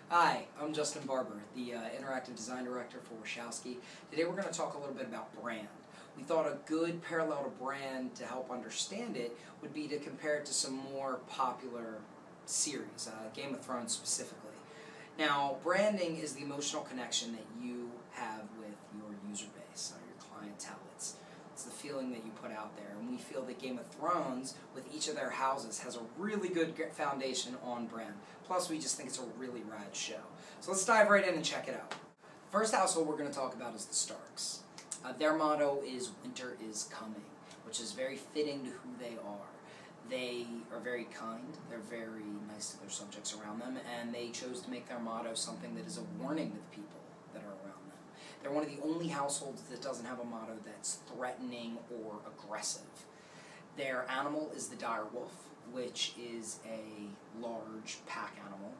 Hi, I'm Justin Barber, the Interactive Design Director for Wachowski. Today we're going to talk a little bit about brand. We thought a good parallel to brand to help understand it would be to compare it to some more popular series, Game of Thrones specifically. Now, branding is the emotional connection that you have with your user base, or your clientele. It's the feeling that you put out there, and we feel that Game of Thrones, with each of their houses, has a really good foundation on brand. Plus, we just think it's a really rad show. So let's dive right in and check it out. The first household we're going to talk about is the Starks. Their motto is "Winter is coming," which is very fitting to who they are. They are very kind, they're very nice to their subjects around them, and they chose to make their motto something that is a warning to the people that are around them. They're one of the only households that doesn't have a motto that's threatening or aggressive. Their animal is the direwolf, which is a large pack animal,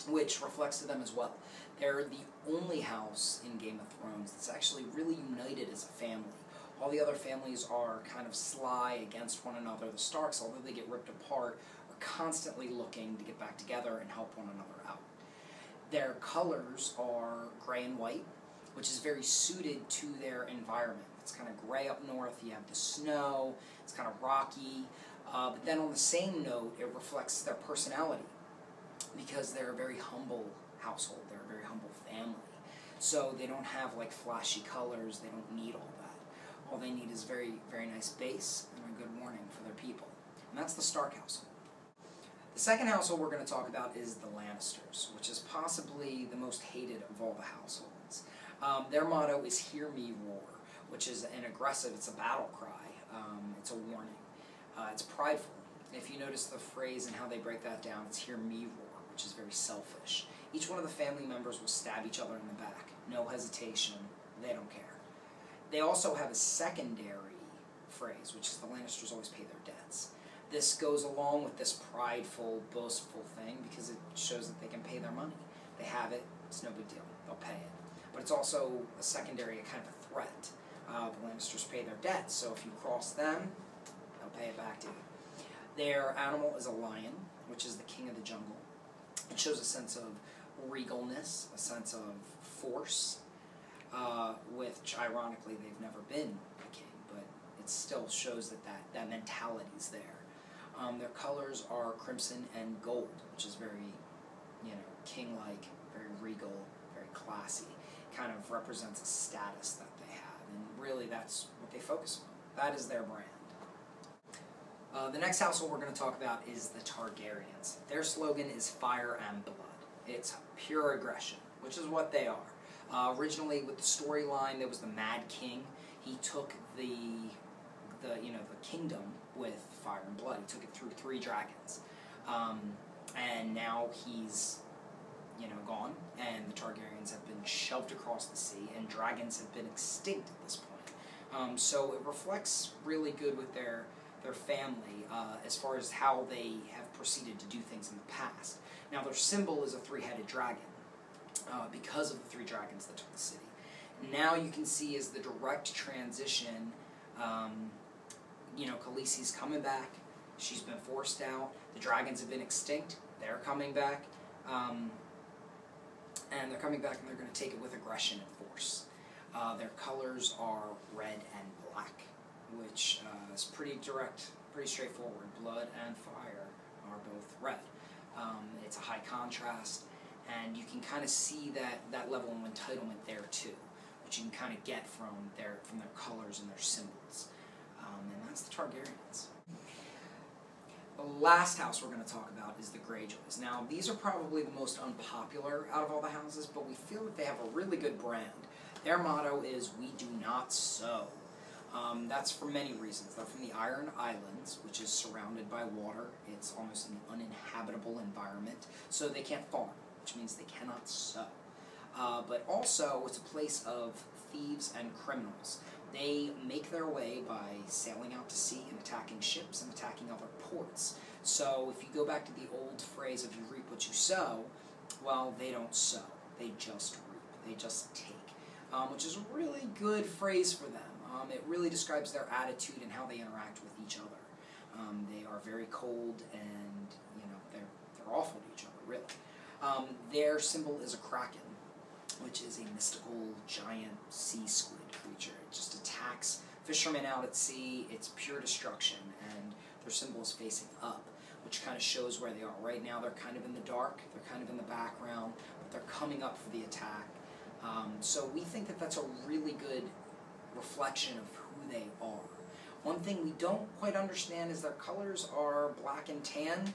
which reflects to them as well. They're the only house in Game of Thrones that's actually really united as a family. All the other families are kind of sly against one another. The Starks, although they get ripped apart, are constantly looking to get back together and help one another out. Their colors are gray and white, which is very suited to their environment. It's kind of gray up north, you have the snow, it's kind of rocky, but then on the same note, it reflects their personality, because they're a very humble household, they're a very humble family. So they don't have like flashy colors, they don't need all that. All they need is very, very nice base and a good warning for their people. And that's the Stark household. The second household we're going to talk about is the Lannisters, which is possibly the most hated of all the households. Their motto is "Hear me roar," which is an aggressive, it's a battle cry, it's a warning. It's prideful. If you notice the phrase and how they break that down, it's "Hear me roar," which is very selfish. Each one of the family members will stab each other in the back. No hesitation. They don't care. They also have a secondary phrase, which is the Lannisters always pay their debts. This goes along with this prideful, boastful thing because it shows that they can pay their money. They have it, it's no big deal, they'll pay it. But it's also a secondary, a kind of a threat. The Lannisters pay their debts, so if you cross them, they'll pay it back to you. Their animal is a lion, which is the king of the jungle. It shows a sense of regalness, a sense of force, which ironically they've never been a king, but it still shows that mentality's there. Their colors are crimson and gold, which is very, king-like, very regal, very classy. Kind of represents a status that they have, and really that's what they focus on. That is their brand. The next household we're going to talk about is the Targaryens. Their slogan is "Fire and Blood." It's pure aggression, which is what they are. Originally, with the storyline, there was the Mad King. He took the kingdom with fire and blood. He took it through 3 dragons, and now he's gone, and the Targaryens have been shoved across the sea, and dragons have been extinct at this point. So it reflects really good with their family as far as how they have proceeded to do things in the past. Now their symbol is a 3-headed dragon because of the 3 dragons that took the city. Now you can see as the direct transition, Khaleesi's coming back, she's been forced out, the dragons have been extinct, they're coming back, and they're coming back and they're going to take it with aggression and force. Their colors are red and black, which is pretty direct, pretty straightforward. Blood and fire are both red. It's a high contrast, and you can kind of see that level of entitlement there too, which you can kind of get from their colors and their symbols. And that's the Targaryens. The last house we're going to talk about is the Greyjoys. Now, these are probably the most unpopular out of all the houses, but we feel that they have a really good brand. Their motto is "We do not sow." That's for many reasons. They're from the Iron Islands, which is surrounded by water. It's almost an uninhabitable environment, so they can't farm, which means they cannot sow. But also, it's a place of thieves and criminals. They make their way by sailing out to sea and attacking ships and attacking other ports. So if you go back to the old phrase of "you reap what you sow," well, they don't sow. They just reap. They just take, which is a really good phrase for them. It really describes their attitude and how they interact with each other. They are very cold and, they're awful to each other, really. Their symbol is a kraken, which is a mystical giant sea squid creature. It just attacks fishermen out at sea. It's pure destruction, and their symbol is facing up, which kind of shows where they are. Right now they're kind of in the dark, they're kind of in the background, but they're coming up for the attack. So we think that that's a really good reflection of who they are. One thing we don't quite understand is their colors are black and tan.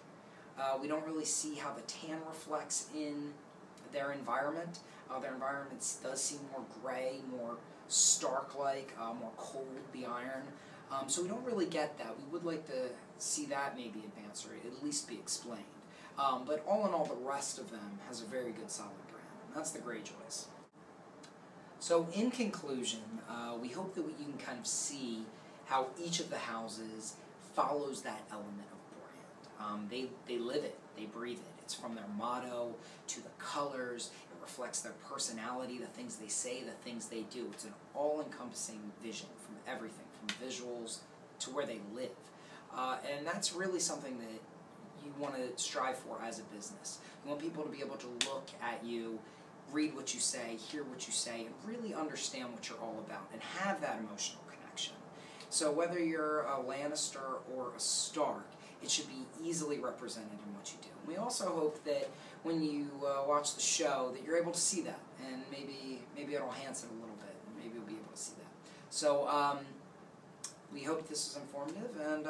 We don't really see how the tan reflects in their environment. Their environment does seem more gray, more stark-like, more cold, the iron. So we don't really get that. We would like to see that maybe advance or at least be explained. But all in all, the rest of them has a very good solid brand. That's the Greyjoys. So in conclusion, we hope that you can kind of see how each of the houses follows that element of brand. They live it, they breathe it. It's from their motto to the colors. It reflects their personality, the things they say, the things they do. It's an all-encompassing vision from everything, from visuals to where they live. And that's really something that you want to strive for as a business. You want people to be able to look at you, read what you say, hear what you say, and really understand what you're all about and have that emotional connection. So whether you're a Lannister or a Stark, it should be easily represented in what you do. And we also hope that when you watch the show that you're able to see that, and maybe it'll enhance it a little bit, and maybe you'll be able to see that. So we hope this is informative, and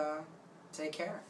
take care.